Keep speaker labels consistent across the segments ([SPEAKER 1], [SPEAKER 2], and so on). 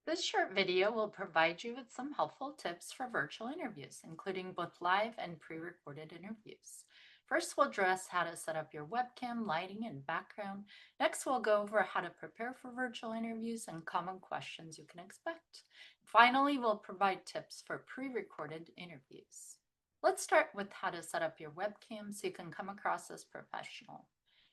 [SPEAKER 1] This short video will provide you with some helpful tips for virtual interviews, including both live and pre-recorded interviews. First, we'll address how to set up your webcam, lighting, and background. Next, we'll go over how to prepare for virtual interviews and common questions you can expect. Finally, we'll provide tips for pre-recorded interviews. Let's start with how to set up your webcam so you can come across as professional.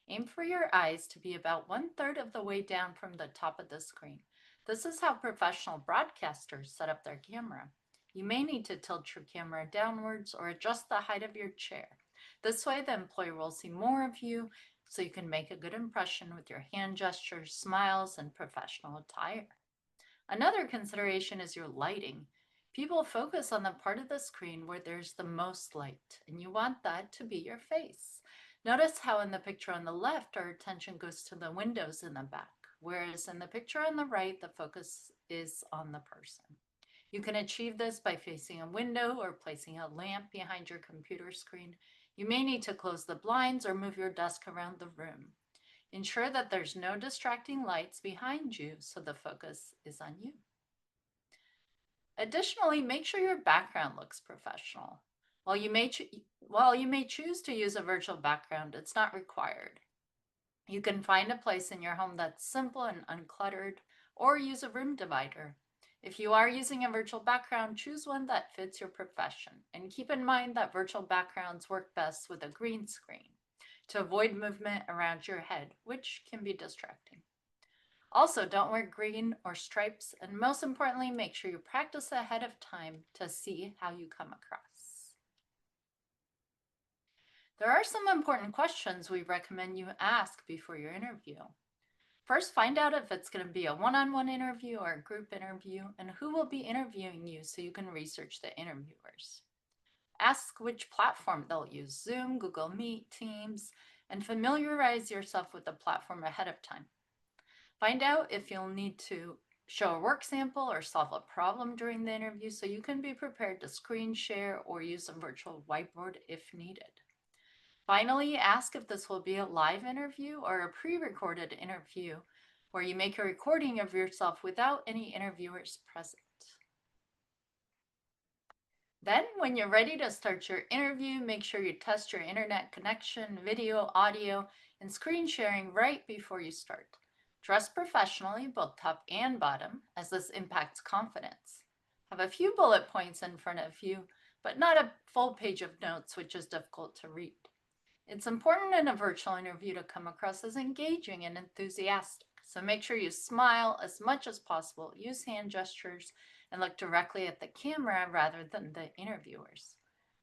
[SPEAKER 1] Aim for your eyes to be about 1/3 of the way down from the top of the screen. This is how professional broadcasters set up their camera. You may need to tilt your camera downwards or adjust the height of your chair. This way, the employer will see more of you so you can make a good impression with your hand gestures, smiles, and professional attire. Another consideration is your lighting. People focus on the part of the screen where there's the most light, and you want that to be your face. Notice how in the picture on the left, our attention goes to the windows in the back, whereas in the picture on the right, the focus is on the person. You can achieve this by facing a window or placing a lamp behind your computer screen. You may need to close the blinds or move your desk around the room. Ensure that there's no distracting lights behind you so the focus is on you. Additionally, make sure your background looks professional. While you may choose to use a virtual background, it's not required. You can find a place in your home that's simple and uncluttered, or use a room divider. If you are using a virtual background, choose one that fits your profession, and keep in mind that virtual backgrounds work best with a green screen to avoid movement around your head, which can be distracting. Also, don't wear green or stripes, and most importantly, make sure you practice ahead of time to see how you come across. There are some important questions we recommend you ask before your interview. First, find out if it's going to be a one-on-one interview or a group interview and who will be interviewing you so you can research the interviewers. Ask which platform they'll use, Zoom, Google Meet, Teams, and familiarize yourself with the platform ahead of time. Find out if you'll need to show a work sample or solve a problem during the interview so you can be prepared to screen share or use a virtual whiteboard if needed. Finally, ask if this will be a live interview or a pre-recorded interview where you make a recording of yourself without any interviewers present. Then, when you're ready to start your interview, make sure you test your internet connection, video, audio, and screen sharing right before you start. Dress professionally, both top and bottom, as this impacts confidence. Have a few bullet points in front of you, but not a full page of notes, which is difficult to read. It's important in a virtual interview to come across as engaging and enthusiastic, so make sure you smile as much as possible, use hand gestures, and look directly at the camera rather than the interviewers.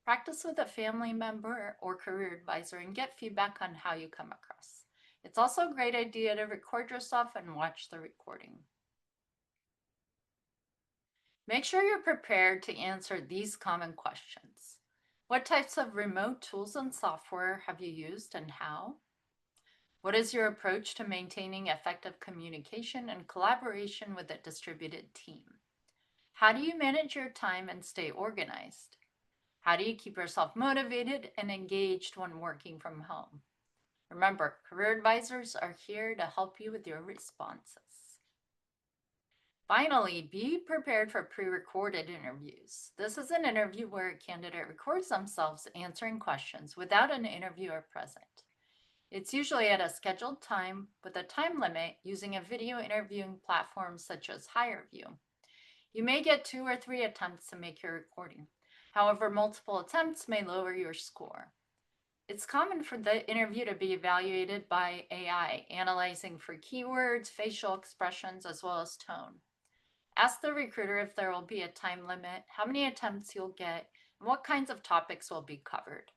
[SPEAKER 1] Practice with a family member or career advisor and get feedback on how you come across. It's also a great idea to record yourself and watch the recording. Make sure you're prepared to answer these common questions. What types of remote tools and software have you used and how? What is your approach to maintaining effective communication and collaboration with a distributed team? How do you manage your time and stay organized? How do you keep yourself motivated and engaged when working from home? Remember, career advisors are here to help you with your responses. Finally, be prepared for pre-recorded interviews. This is an interview where a candidate records themselves answering questions without an interviewer present. It's usually at a scheduled time with a time limit using a video interviewing platform such as HireVue. You may get 2 or 3 attempts to make your recording. However, multiple attempts may lower your score. It's common for the interview to be evaluated by AI, analyzing for keywords, facial expressions, as well as tone. Ask the recruiter if there will be a time limit, how many attempts you'll get, and what kinds of topics will be covered.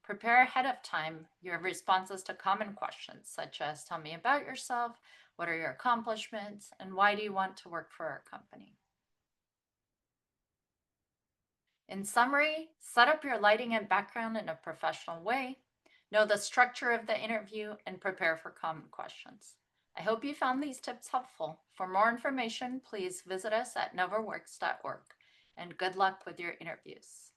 [SPEAKER 1] Prepare ahead of time your responses to common questions, such as tell me about yourself, what are your accomplishments, and why do you want to work for our company? In summary, set up your lighting and background in a professional way, know the structure of the interview, and prepare for common questions. I hope you found these tips helpful. For more information, please visit us at novaworks.org, and good luck with your interviews.